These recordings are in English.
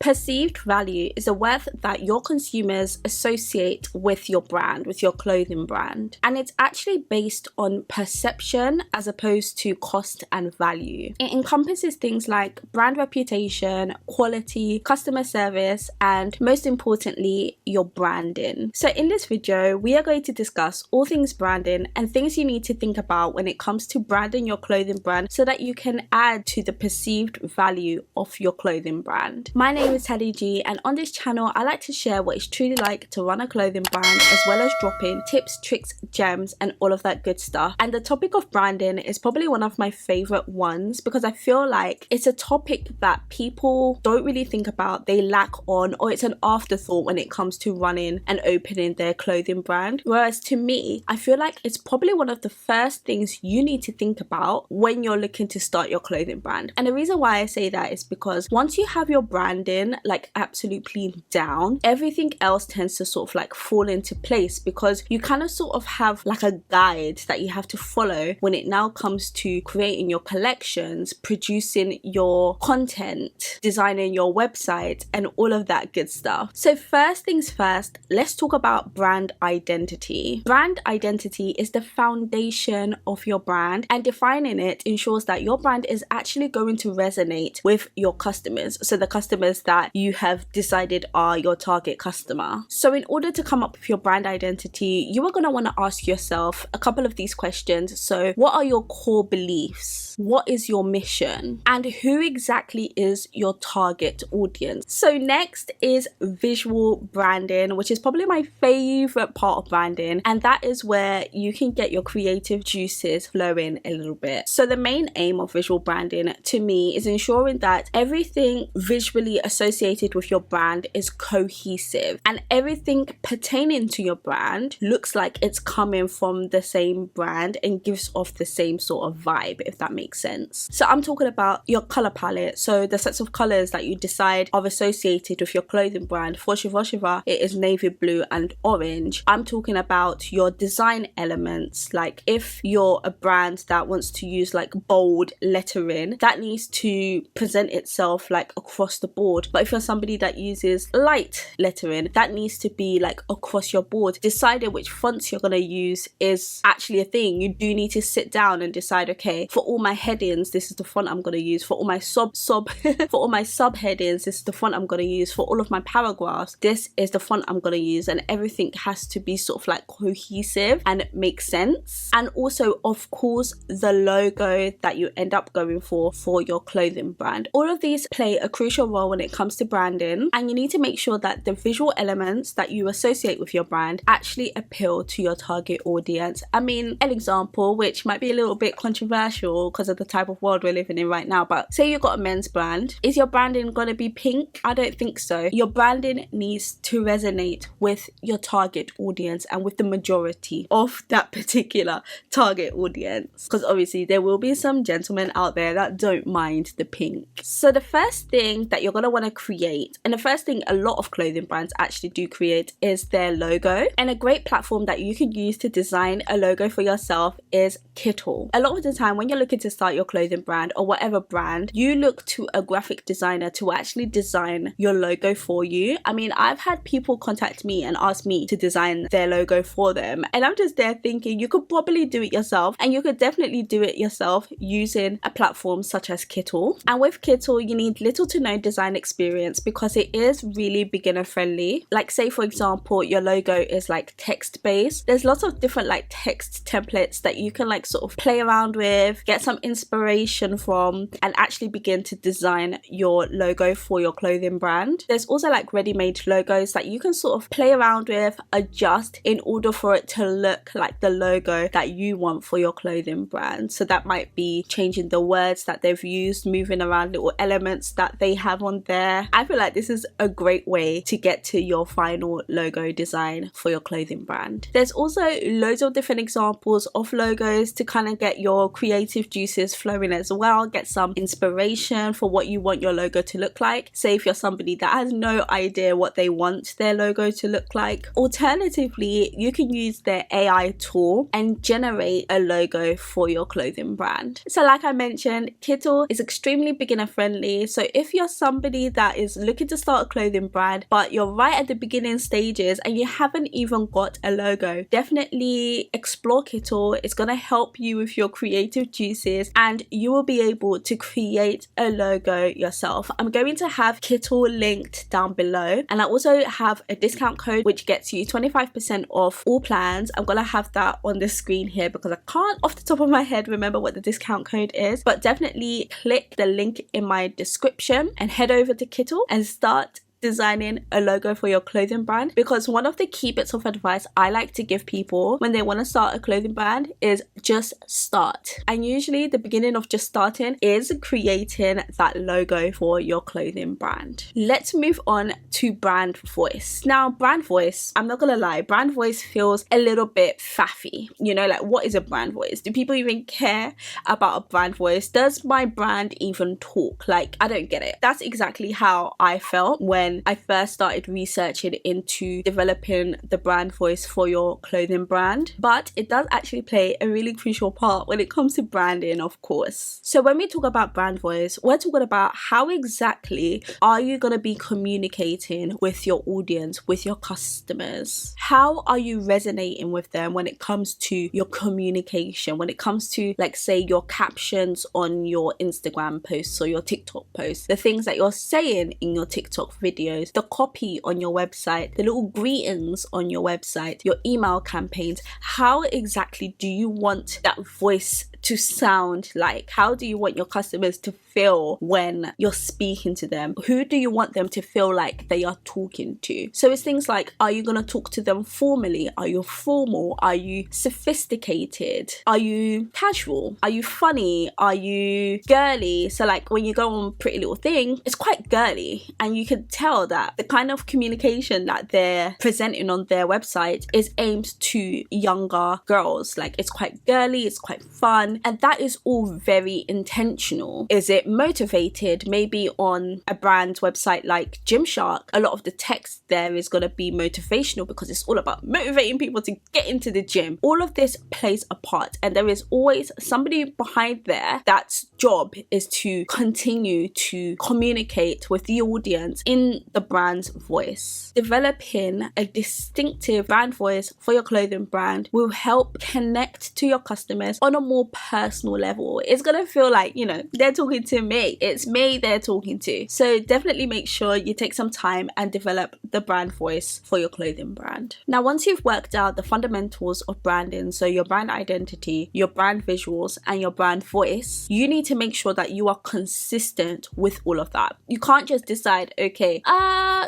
Perceived value is the worth that your consumers associate with your brand, with your clothing brand. And it's actually based on perception as opposed to cost and value. It encompasses things like brand reputation, quality, customer service, and most importantly, your branding. So in this video, we are going to discuss all things branding and things you need to think about when it comes to branding your clothing brand so that you can add to the perceived value of your clothing brand. My name is Teddy G, and on this channel, I like to share what it's truly like to run a clothing brand, as well as dropping tips, tricks, gems, and all of that good stuff. And the topic of branding is probably one of my favorite ones because I feel like it's a topic that people don't really think about, they lack on, or it's an afterthought when it comes to running and opening their clothing brand. Whereas to me, I feel like it's probably one of the first things you need to think about when you're looking to start your clothing brand. And the reason why I say that is because once you have your branding like absolutely down, everything else tends to sort of like fall into place because you kind of sort of have like a guide that you have to follow when it now comes to creating your collections, producing your content, designing your website, and all of that good stuff. So first things first, let's talk about brand identity. Brand identity is the foundation of your brand, and defining it ensures that your brand is actually going to resonate with your customers. So the customers that you have decided are your target customer. So in order to come up with your brand identity, you are going to want to ask yourself a couple of these questions. So what are your core beliefs? What is your mission? And who exactly is your target audience? So next is visual branding, which is probably my favorite part of branding. And that is where you can get your creative juices flowing a little bit. So the main aim of visual branding to me is ensuring that everything visually associated with your brand is cohesive and everything pertaining to your brand looks like it's coming from the same brand and gives off the same sort of vibe, if that makes sense. So I'm talking about your color palette. So the sets of colors that you decide are associated with your clothing brand. For Shiva, it is navy blue and orange. I'm talking about your design elements. Like if you're a brand that wants to use like bold lettering, that needs to present itself like across the board. But if you're somebody that uses light lettering, that needs to be like across your board. Deciding which fonts you're going to use is actually a thing. You do need to sit down and decide, okay, for all my headings, this is the font I'm going to use. For all my for all my subheadings, this is the font I'm going to use. For all of my paragraphs, this is the font I'm going to use. And everything has to be sort of like cohesive and make sense. And also, of course, the logo that you end up going for your clothing brand. All of these play a crucial role when it comes to branding, and you need to make sure that the visual elements that you associate with your brand actually appeal to your target audience. I mean, an example which might be a little bit controversial because of the type of world we're living in right now, but say you've got a men's brand. Is your branding going to be pink? I don't think so. Your branding needs to resonate with your target audience and with the majority of that particular target audience, because obviously there will be some gentlemen out there that don't mind the pink. So the first thing that you're going to want to create, and the first thing a lot of clothing brands actually do create, is their logo. And a great platform that you can use to design a logo for yourself is Kittle. A lot of the time when you're looking to start your clothing brand or whatever brand, you look to a graphic designer to actually design your logo for you. I mean, I've had people contact me and ask me to design their logo for them, and I'm just there thinking you could probably do it yourself, and you could definitely do it yourself using a platform such as Kittle. And with Kittle, you need little to no design experience because it is really beginner friendly. Like say for example, your logo is like text based. There's lots of different like text templates that you can like sort of play around with, get some inspiration from, and actually begin to design your logo for your clothing brand. There's also like ready-made logos that you can sort of play around with, adjust in order for it to look like the logo that you want for your clothing brand. So that might be changing the words that they've used, moving around little elements that they have on there. I feel like this is a great way to get to your final logo design for your clothing brand. There's also loads of different examples of logos to kind of get your creative juices flowing as well, get some inspiration for what you want your logo to look like. Say if you're somebody that has no idea what they want their logo to look like. Alternatively, you can use their AI tool and generate a logo for your clothing brand. So like I mentioned, Kittle is extremely beginner friendly. So if you're somebody that is looking to start a clothing brand, but you're right at the beginning stages and you haven't even got a logo, definitely explore Kittle. It's going to help you with your creative juices and you will be able to create a logo yourself. I'm going to have Kittle linked down below, and I also have a discount code which gets you 25% off all plans. I'm going to have that on the screen here because I can't off the top of my head remember what the discount code is, but definitely click the link in my description and head over to Kittle and start designing a logo for your clothing brand. Because one of the key bits of advice I like to give people when they want to start a clothing brand is just start. And usually the beginning of just starting is creating that logo for your clothing brand. Let's move on to brand voice. Now, brand voice, I'm not gonna lie, brand voice feels a little bit faffy. You know, like, what is a brand voice? Do people even care about a brand voice? Does my brand even talk? Like, I don't get it. That's exactly how I felt when I first started researching into developing the brand voice for your clothing brand. But it does actually play a really crucial part when it comes to branding, of course. So when we talk about brand voice, we're talking about how exactly are you going to be communicating with your audience, with your customers? How are you resonating with them when it comes to your communication, when it comes to, like, say, your captions on your Instagram posts or your TikTok posts, the things that you're saying in your TikTok videos, the copy on your website, the little greetings on your website, your email campaigns. How exactly do you want that voice to sound like? How do you want your customers to feel when you're speaking to them? Who do you want them to feel like they are talking to? So it's things like, are you going to talk to them formally? Are you formal? Are you sophisticated? Are you casual? Are you funny? Are you girly? So like when you go on Pretty Little Thing, it's quite girly, and you can tell that the kind of communication that they're presenting on their website is aimed to younger girls. Like, it's quite girly, it's quite fun, and that is all very intentional. Is it motivated? Maybe on a brand's website like Gymshark, a lot of the text there is going to be motivational because it's all about motivating people to get into the gym. All of this plays a part, and there is always somebody behind there that's job is to continue to communicate with the audience in the brand's voice. Developing a distinctive brand voice for your clothing brand will help connect to your customers on a more personal level. It's gonna feel like, you know, they're talking to me. It's me they're talking to. So definitely make sure you take some time and develop the brand voice for your clothing brand. Now, once you've worked out the fundamentals of branding, so your brand identity, your brand visuals, and your brand voice, you need to make sure that you are consistent with all of that. You can't just decide, okay,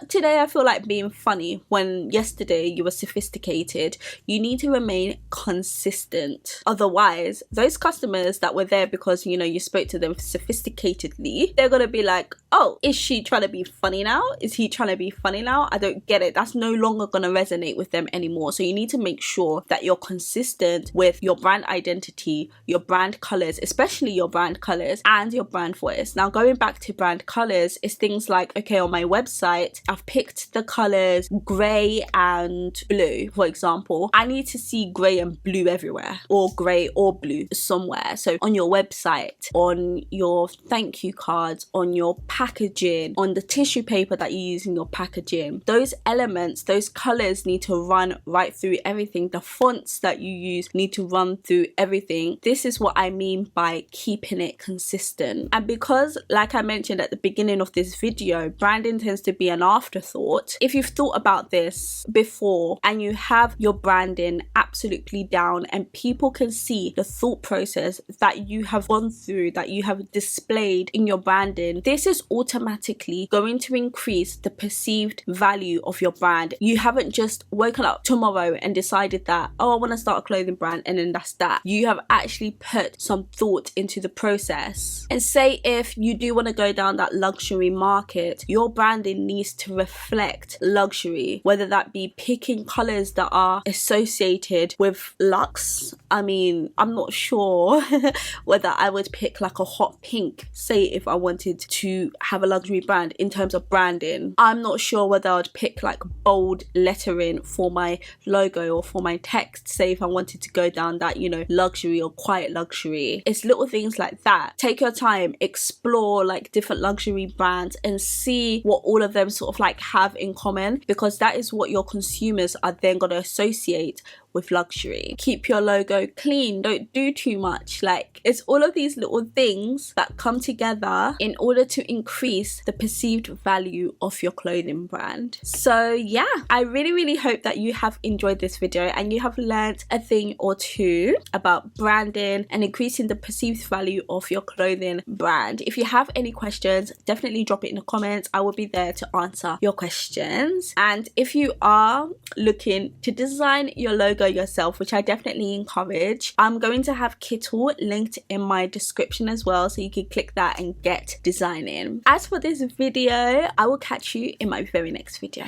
today I feel like being funny when yesterday you were sophisticated. You need to remain consistent. Otherwise, those customers that were there because, you know, you spoke to them sophisticatedly, they're gonna be like, oh, is she trying to be funny now? Is he trying to be funny now? I don't get it. That's no longer gonna resonate with them anymore. So you need to make sure that you're consistent with your brand identity, your brand colors, especially your brand colors, and your brand voice. Now, going back to brand colors, is things like, okay, on my website, I've picked the colors gray and blue, for example. I need to see gray and blue everywhere, or gray or blue somewhere. So on your website, on your thank you cards, on your packaging, on the tissue paper that you use in your packaging, those elements, those colors need to run right through everything. The fonts that you use need to run through everything. This is what I mean by keeping it consistent. And because, like I mentioned at the beginning of this video, branding tends to be an afterthought. If you've thought about this before and you have your branding absolutely down and people can see the thought process that you have gone through, that you have displayed in your branding, this is automatically going to increase the perceived value of your brand. You haven't just woken up tomorrow and decided that, oh, I want to start a clothing brand, and then that's that. You have actually put some thought into the process. And say if you do want to go down that luxury market, your branding needs to reflect luxury, whether that be picking colors that are associated with luxe, I mean, I'm not sure whether I would pick like a hot pink, say if I wanted to have a luxury brand in terms of branding. I'm not sure whether I'd pick like bold lettering for my logo or for my text, say if I wanted to go down that, you know, luxury or quiet luxury. It's little things like that. Take your time, explore like different luxury brands and see what all of them sort of like have in common, because that is what your consumers are then going to associate with luxury. Keep your logo clean, don't do too much. Like, it's all of these little things that come together in order to increase the perceived value of your clothing brand. So yeah, I really hope that you have enjoyed this video and you have learned a thing or two about branding and increasing the perceived value of your clothing brand. If you have any questions, definitely drop it in the comments. I will be there to answer your questions. And if you are looking to design your logo yourself, which I definitely encourage, I'm going to have Kittle linked in my description as well, so you can click that and get designing. As for this video, I will catch you in my very next video.